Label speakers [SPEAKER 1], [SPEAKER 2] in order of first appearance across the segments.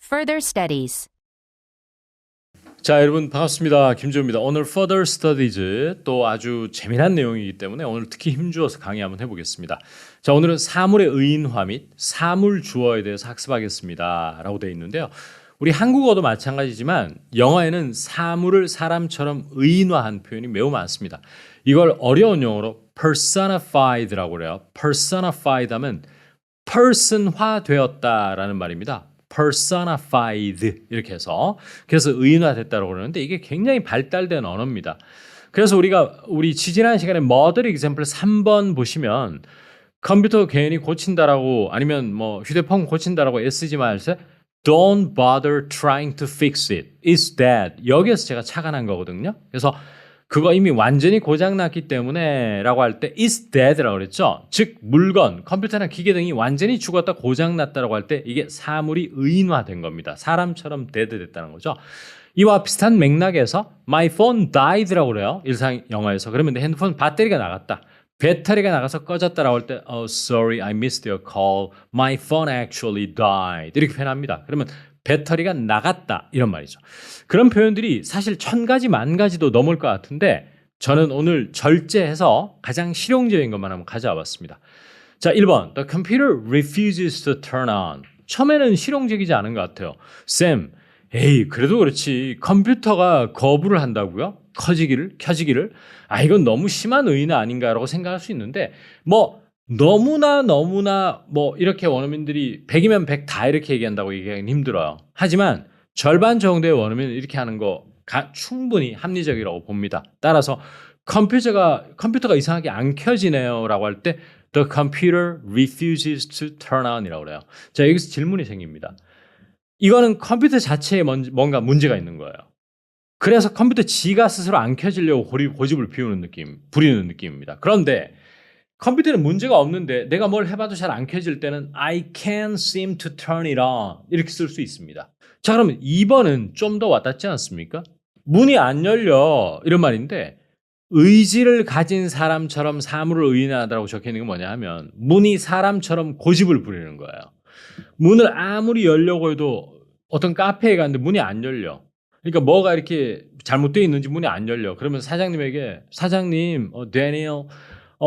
[SPEAKER 1] Further studies.
[SPEAKER 2] 자, 여러분 반갑습니다. 김주호입니다. 오늘 Further Studies 또 아주 재미난 내용이기 때문에 오늘 특히 힘주어서 강의 한번 해보겠습니다. 자, 오늘은 사물의 의인화 및 사물 주어에 대해서 학습하겠습니다. 라고 되어 있는데요. 우리 한국어도 마찬가지지만 영어에는 사물을 사람처럼 의인화한 표현이 매우 많습니다. 이걸 어려운 용어로 personified라고 그래요. personified 하면 person화 되었다라는 말입니다. personified 이렇게 해서 그래서 의인화됐다고 그러는데 이게 굉장히 발달된 언어입니다. 그래서 우리 지지난 시간에 model example 3번 보시면 컴퓨터 괜히 고친다라고 아니면 뭐 휴대폰 고친다라고 애쓰지 마세요. Don't bother trying to fix it. It's dead. 여기에서 제가 착안한 거거든요. 그래서 그거 이미 완전히 고장났기 때문에 라고 할 때 it's dead라고 그랬죠. 즉 물건, 컴퓨터나 기계 등이 완전히 죽었다 고장났다라고 할 때 이게 사물이 의인화된 겁니다. 사람처럼 dead 됐다는 거죠. 이와 비슷한 맥락에서 my phone died라고 그래요. 일상 영어에서. 그러면 내 핸드폰 배터리가 나갔다. 배터리가 나가서 꺼졌다라고 할 때 oh sorry I missed your call. My phone actually died. 이렇게 표현합니다. 그러면 배터리가 나갔다 이런 말이죠. 그런 표현들이 사실 1000가지 만 가지도 넘을 것 같은데 저는 오늘 절제해서 가장 실용적인 것만 한번 가져와 봤습니다. 자, 1번 The computer refuses to turn on. 처음에는 실용적이지 않은 것 같아요. 쌤, 에이 그래도 그렇지 컴퓨터가 거부를 한다고요? 켜지기를? 아 이건 너무 심한 의인화 아닌가라고 생각할 수 있는데 뭐 너무나 뭐 이렇게 원어민들이 100이면 100 다 이렇게 얘기한다고 얘기하기는 힘들어요. 하지만 절반 정도의 원어민은 이렇게 하는 거 충분히 합리적이라고 봅니다. 따라서 컴퓨터가 이상하게 안 켜지네요 라고 할 때 The computer refuses to turn on 이라고 그래요. 자, 여기서 질문이 생깁니다. 이거는 컴퓨터 자체에 뭔가 문제가 있는 거예요. 그래서 컴퓨터 지가 스스로 안 켜지려고 고집을 부리는 느낌입니다. 그런데 컴퓨터는 문제가 없는데 내가 뭘 해봐도 잘 안 켜질 때는 I can't seem to turn it on 이렇게 쓸 수 있습니다. 자, 그러면 2번은 좀 더 와닿지 않습니까? 문이 안 열려 이런 말인데 의지를 가진 사람처럼 사물을 의인하다고 적혀있는 게 뭐냐 하면 문이 사람처럼 고집을 부리는 거예요. 문을 아무리 열려고 해도 어떤 카페에 갔는데 문이 안 열려. 그러니까 뭐가 이렇게 잘못되어 있는지 문이 안 열려. 그러면 사장님, Daniel,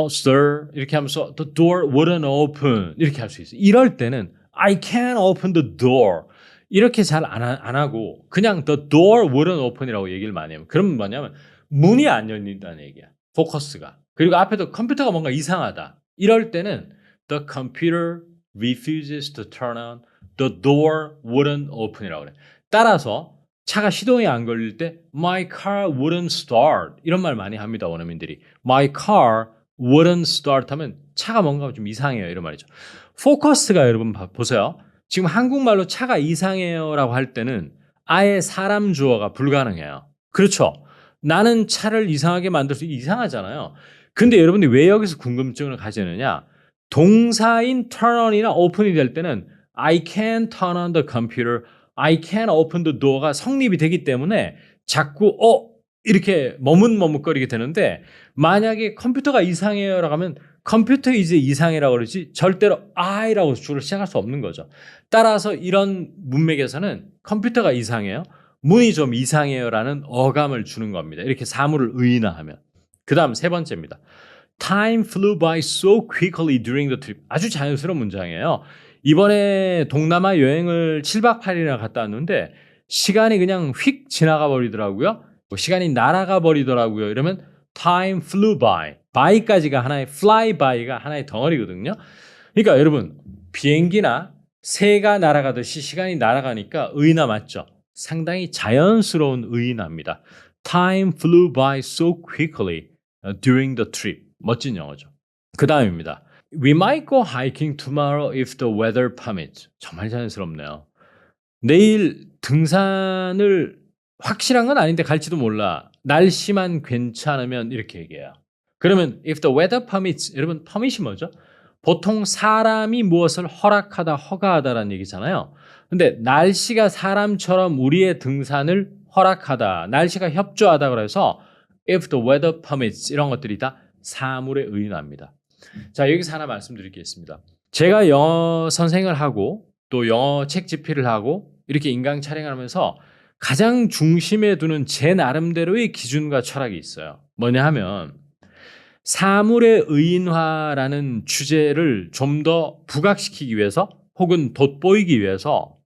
[SPEAKER 2] sir 이렇게 하면서 the door wouldn't open 이렇게 할 수 있어요. 이럴 때는 I can't open the door 이렇게 잘 안 하고 그냥 the door wouldn't open이라고 얘기를 많이 해요. 그러면 뭐냐면 문이 안 열린다는 얘기야. 포커스가. 그리고 앞에도 컴퓨터가 뭔가 이상하다. 이럴 때는 the computer refuses to turn on the door wouldn't open이라고 그래. 따라서 차가 시동이 안 걸릴 때 my car wouldn't start 이런 말 많이 합니다. 원어민들이. my car wouldn't start 하면 차가 뭔가 좀 이상해요. 이런 말이죠. 포커스가 여러분 보세요. 지금 한국말로 차가 이상해요 라고 할 때는 아예 사람 주어가 불가능해요. 그렇죠. 나는 차를 이상하게 만들 수 이상하잖아요. 근데 여러분들이 왜 여기서 궁금증을 가지느냐. 동사인 turn on이나 open이 될 때는 I can turn on the computer, I can open the door가 성립이 되기 때문에 자꾸 이렇게 머뭇머뭇거리게 되는데 만약에 컴퓨터가 이상해요 라고 하면 컴퓨터 이제 이상해라고 그러지 절대로 I라고 주를 시작할 수 없는 거죠. 따라서 이런 문맥에서는 컴퓨터가 이상해요. 문이 좀 이상해요 라는 어감을 주는 겁니다. 이렇게 사물을 의인화하면. 그 다음 세 번째입니다. Time flew by so quickly during the trip. 아주 자연스러운 문장이에요. 이번에 동남아 여행을 7박 8일이나 갔다 왔는데 시간이 그냥 휙 지나가 버리더라고요. 시간이 날아가 버리더라고요. 이러면 time flew by. by까지가 fly by가 하나의 덩어리거든요. 그러니까 여러분 비행기나 새가 날아가듯이 시간이 날아가니까 의인화 맞죠? 상당히 자연스러운 의인화입니다. Time flew by so quickly during the trip. 멋진 영어죠. 그 다음입니다. We might go hiking tomorrow if the weather permits. 정말 자연스럽네요. 내일 등산을 확실한 건 아닌데 갈지도 몰라. 날씨만 괜찮으면 이렇게 얘기해요. 그러면 if the weather permits, 여러분 permit이 뭐죠? 보통 사람이 무엇을 허가하다라는 얘기잖아요. 근데 날씨가 사람처럼 우리의 등산을 허락하다, 날씨가 협조하다 그래서 if the weather permits 이런 것들이 다 사물의 의인화입니다. 자, 여기서 하나 말씀드리겠습니다. 제가 영어 선생을 하고 또 영어 책 집필을 하고 이렇게 인강 촬영을 하면서 가장 중심에 두는 제 나름대로의 기준과 철학이 있어요. 뭐냐 하면 사물의 의인화라는 주제를 좀 더 부각시키기 위해서 혹은 돋보이기 위해서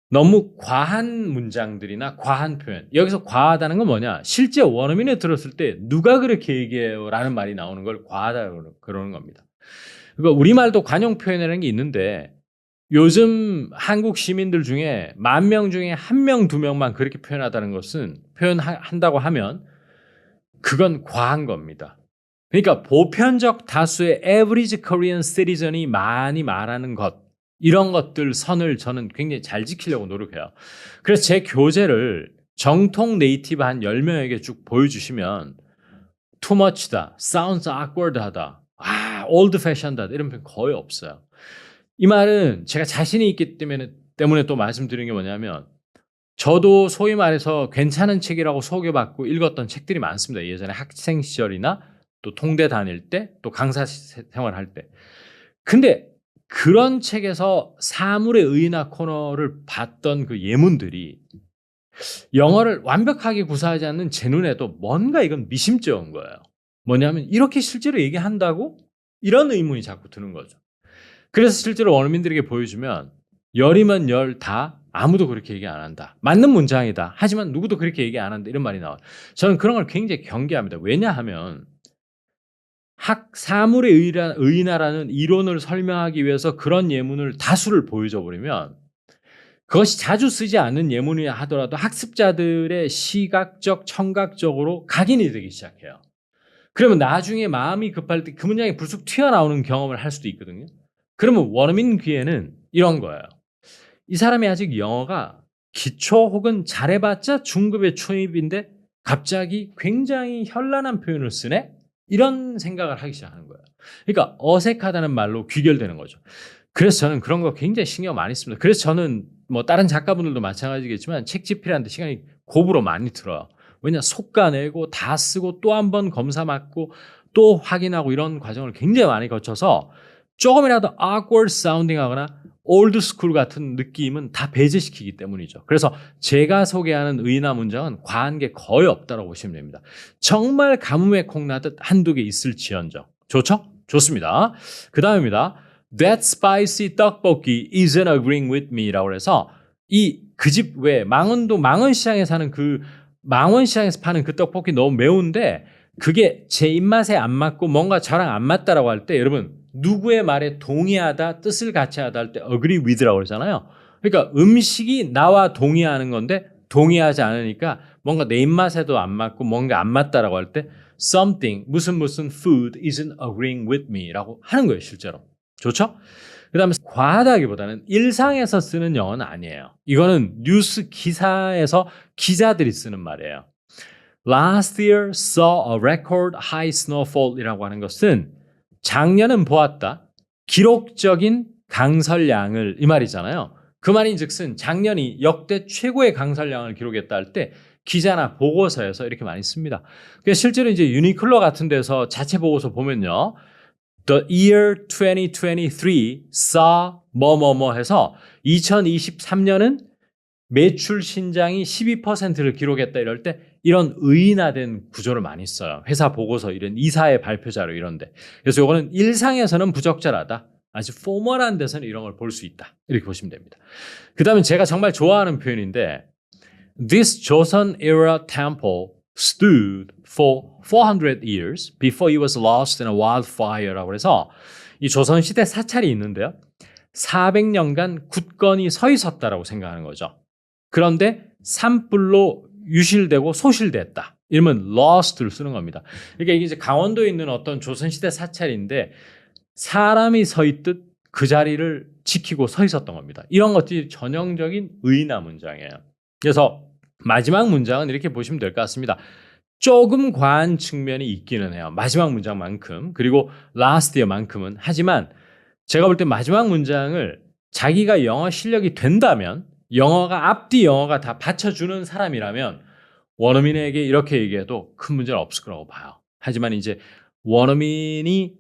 [SPEAKER 2] 너무 과한 문장들이나 과한 표현. 여기서 과하다는 건 뭐냐? 실제 원어민에 들었을 때 누가 그렇게 얘기해요? 라는 말이 나오는 걸 과하다고 그러는 겁니다. 그러니까 우리말도 관용 표현이라는 게 있는데 요즘 한국 시민들 중에 10,000명 중에 1명, 2명만 그렇게 표현하다는 것은 표현한다고 하면 그건 과한 겁니다. 그러니까 보편적 다수의 average Korean citizen이 많이 말하는 것 이런 것들 선을 저는 굉장히 잘 지키려고 노력해요. 그래서 제 교재를 정통 네이티브 한 10명에게 쭉 보여주시면 too much다, sounds awkward하다, old fashioned하다 이런 표현 거의 없어요. 이 말은 제가 자신이 있기 때문에 또 말씀드리는 게 뭐냐면 저도 소위 말해서 괜찮은 책이라고 소개받고 읽었던 책들이 많습니다. 예전에 학생 시절이나 또 통대 다닐 때 또 강사 생활할 때. 근데 그런 책에서 사물의 의의나 코너를 봤던 그 예문들이 영어를 완벽하게 구사하지 않는 제 눈에도 뭔가 이건 미심쩍은 거예요. 뭐냐면 이렇게 실제로 얘기한다고? 이런 의문이 자꾸 드는 거죠. 그래서 실제로 원어민들에게 보여주면 열이면 열 다 아무도 그렇게 얘기 안 한다. 맞는 문장이다. 하지만 누구도 그렇게 얘기 안 한다. 이런 말이 나와요. 저는 그런 걸 굉장히 경계합니다. 왜냐하면 사물의 의인화라는 이론을 설명하기 위해서 그런 예문을 다수를 보여줘 버리면 그것이 자주 쓰지 않는 예문이라 하더라도 학습자들의 시각적, 청각적으로 각인이 되기 시작해요. 그러면 나중에 마음이 급할 때 그 문장이 불쑥 튀어나오는 경험을 할 수도 있거든요. 그러면 원어민 귀에는 이런 거예요. 이 사람이 아직 영어가 기초 혹은 잘해봤자 중급의 초입인데 갑자기 굉장히 현란한 표현을 쓰네? 이런 생각을 하기 시작하는 거예요. 그러니까 어색하다는 말로 귀결되는 거죠. 그래서 저는 그런 거 굉장히 신경 많이 씁니다. 그래서 저는 뭐 다른 작가분들도 마찬가지겠지만 책 집필하는데 시간이 고부로 많이 들어요. 왜냐 속가내고 다 쓰고 또 한 번 검사 맞고 또 확인하고 이런 과정을 굉장히 많이 거쳐서 조금이라도 awkward sounding 하거나 올드 스쿨 같은 느낌은 다 배제시키기 때문이죠. 그래서 제가 소개하는 의의나 문장은 과한 게 거의 없다고 보시면 됩니다. 정말 가뭄에 콩나듯 한두 개 있을지언정. 좋죠? 좋습니다. 그 다음입니다. That spicy 떡볶이 isn't agreeing with me 라고 해서 그 집 외에 망원동 망원시장에 사는 그 망원시장에서 파는 그 떡볶이 너무 매운데 그게 제 입맛에 안 맞고 뭔가 저랑 안 맞다라고 할 때 여러분 누구의 말에 동의하다, 뜻을 같이 하다 할 때 agree with라고 그러잖아요. 그러니까 음식이 나와 동의하는 건데 동의하지 않으니까 뭔가 내 입맛에도 안 맞고 뭔가 안 맞다라고 할 때 something, 무슨 food isn't agreeing with me 라고 하는 거예요, 실제로. 좋죠? 그 다음에 과하다기보다는 일상에서 쓰는 영어는 아니에요. 이거는 뉴스 기사에서 기자들이 쓰는 말이에요. Last year saw a record high snowfall이라고 하는 것은 작년은 보았다. 기록적인 강설량을 이 말이잖아요. 그 말인즉슨 작년이 역대 최고의 강설량을 기록했다 할 때 기자나 보고서에서 이렇게 많이 씁니다. 그래서 실제로 이제 유니클로 같은 데서 자체 보고서 보면요. The year 2023 saw 뭐뭐뭐 해서 2023년은 매출 신장이 12%를 기록했다 이럴 때 이런 의인화된 구조를 많이 써요. 회사 보고서 이런 이사의 발표 자료 이런데. 그래서 이거는 일상에서는 부적절하다. 아주 포멀한 데서는 이런 걸 볼 수 있다. 이렇게 보시면 됩니다. 그 다음에 제가 정말 좋아하는 표현인데 This Joseon era temple stood for 400 years before it was lost in a wildfire라고 해서 이 조선시대 사찰이 있는데요. 400년간 굳건히 서 있었다라고 생각하는 거죠. 그런데 산불로 유실되고 소실됐다. 이러면 lost를 쓰는 겁니다. 그러니까 이게 이제 강원도에 있는 어떤 조선시대 사찰인데 사람이 서 있듯 그 자리를 지키고 서 있었던 겁니다. 이런 것들이 전형적인 의인화 문장이에요. 그래서 마지막 문장은 이렇게 보시면 될 것 같습니다. 조금 과한 측면이 있기는 해요. 마지막 문장만큼. 그리고 last year만큼은. 하지만 제가 볼 때 마지막 문장을 자기가 영어 실력이 된다면 영어가 앞뒤 영어가 다 받쳐주는 사람이라면 원어민에게 이렇게 얘기해도 큰 문제는 없을 거라고 봐요. 하지만 이제 원어민이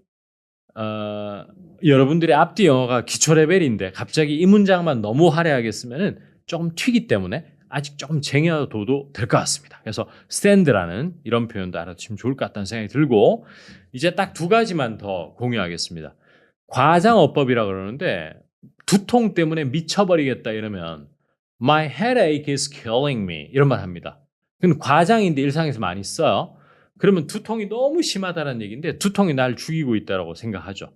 [SPEAKER 2] 여러분들의 앞뒤 영어가 기초 레벨인데 갑자기 이 문장만 너무 화려하게 쓰면은 조금 튀기 때문에 아직 조금 쟁여둬도 될 것 같습니다. 그래서 stand라는 이런 표현도 알아두시면 좋을 것 같다는 생각이 들고 이제 딱 두 가지만 더 공유하겠습니다. 과장어법이라고 그러는데 두통 때문에 미쳐버리겠다 이러면 My headache is killing me 이런 말 합니다. 그건 과장인데 일상에서 많이 써요. 그러면 두통이 너무 심하다는 얘기인데 두통이 날 죽이고 있다고 생각하죠.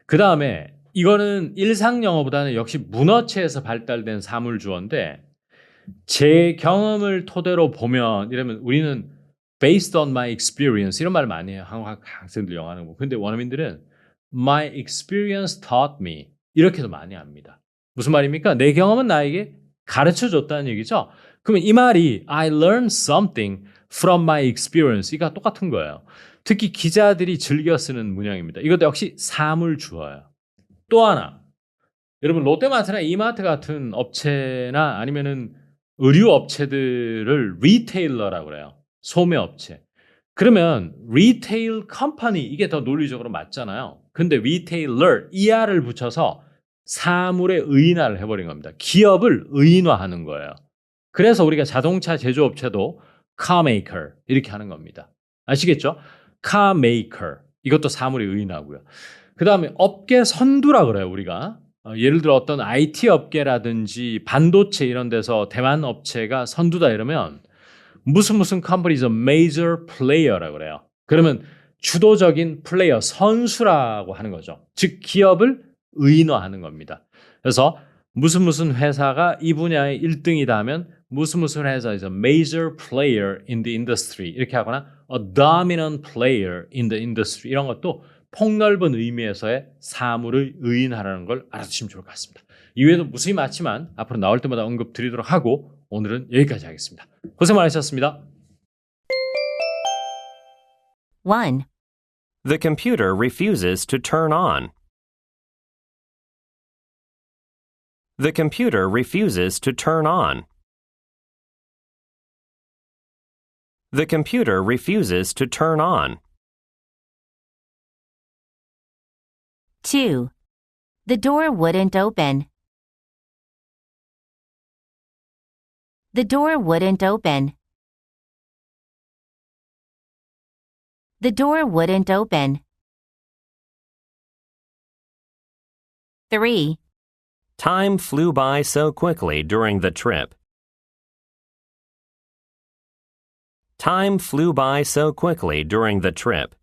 [SPEAKER 2] 그 다음에 이거는 일상 영어보다는 역시 문어체에서 발달된 사물주어인데 제 경험을 토대로 보면 이러면 우리는 based on my experience 이런 말을 많이 해요. 한국 학생들 영어 하는 거. 근데 원어민들은 my experience taught me 이렇게도 많이 합니다. 무슨 말입니까? 내 경험은 나에게 가르쳐 줬다는 얘기죠. 그러면 이 말이 I learned something from my experience 이가 똑같은 거예요. 특히 기자들이 즐겨 쓰는 문형입니다. 이것도 역시 사물 주어예요. 또 하나 여러분 롯데마트나 이마트 같은 업체나 아니면은 의류 업체들을 리테일러라고 그래요. 소매업체. 그러면 리테일 컴퍼니 이게 더 논리적으로 맞잖아요. 근데 리테일러 ER을 붙여서 사물의 의인화를 해버린 겁니다. 기업을 의인화하는 거예요. 그래서 우리가 자동차 제조업체도 carmaker 이렇게 하는 겁니다. 아시겠죠? carmaker 이것도 사물의 의인화고요. 그 다음에 업계 선두라 그래요 우리가. 예를 들어 어떤 IT 업계라든지 반도체 이런 데서 대만 업체가 선두다 이러면 무슨 컴퍼니 is a major player라고 그래요. 그러면 주도적인 플레이어, 선수라고 하는 거죠. 즉 기업을 의인화하는 겁니다. 그래서 무슨 회사가 이 분야의 1등이다 하면 무슨 회사 is a major player in the industry 이렇게 하거나 a dominant player in the industry 이런 것도 폭넓은 의미에서의 사물의 의인화라는 걸 알아두시면 좋을 것 같습니다. 이외에도 무수히 많지만 앞으로 나올 때마다 언급 드리도록 하고 오늘은 여기까지 하겠습니다. 고생 많으셨습니다.
[SPEAKER 1] 1.
[SPEAKER 3] The computer refuses to turn on. The computer refuses to turn on. The computer refuses to turn on.
[SPEAKER 1] 2. The door wouldn't open. The door wouldn't open. The door wouldn't open. 3.
[SPEAKER 3] Time flew by so quickly during the trip. Time flew by so quickly during the trip.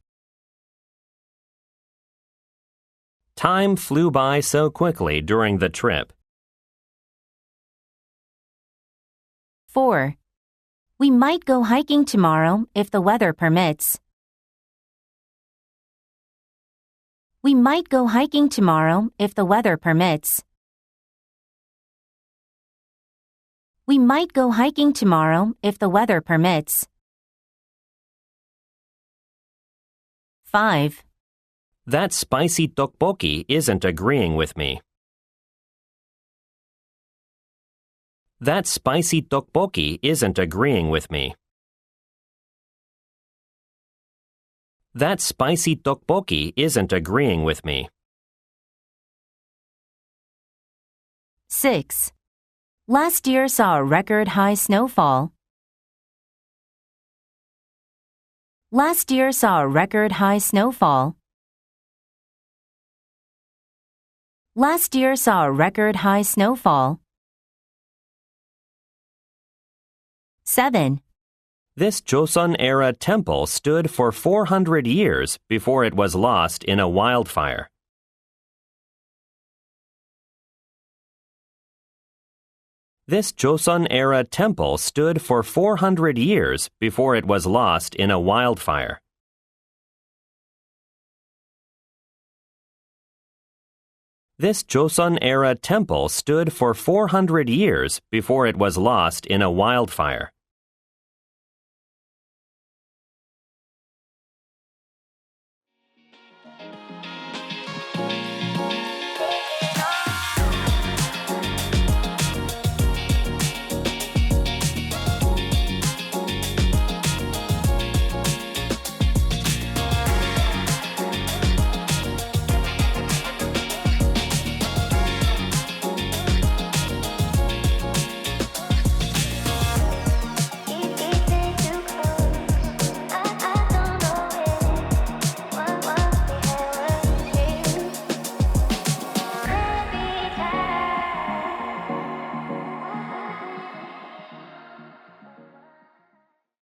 [SPEAKER 3] Time flew by so quickly during the trip.
[SPEAKER 1] 4. We might go hiking tomorrow if the weather permits. We might go hiking tomorrow if the weather permits. We might go hiking tomorrow if the weather permits. 5.
[SPEAKER 3] That spicy tteokbokki isn't agreeing with me. That spicy tteokbokki isn't agreeing with me. That spicy tteokbokki isn't agreeing with me.
[SPEAKER 1] 6. Last year saw a record high snowfall. Last year saw a record high snowfall. Last year saw a record high snowfall. 7.
[SPEAKER 3] This Joseon-era temple stood for 400 years before it was lost in a wildfire. This Joseon-era temple stood for 400 years before it was lost in a wildfire. This Joseon-era temple stood for 400 years before it was lost in a wildfire.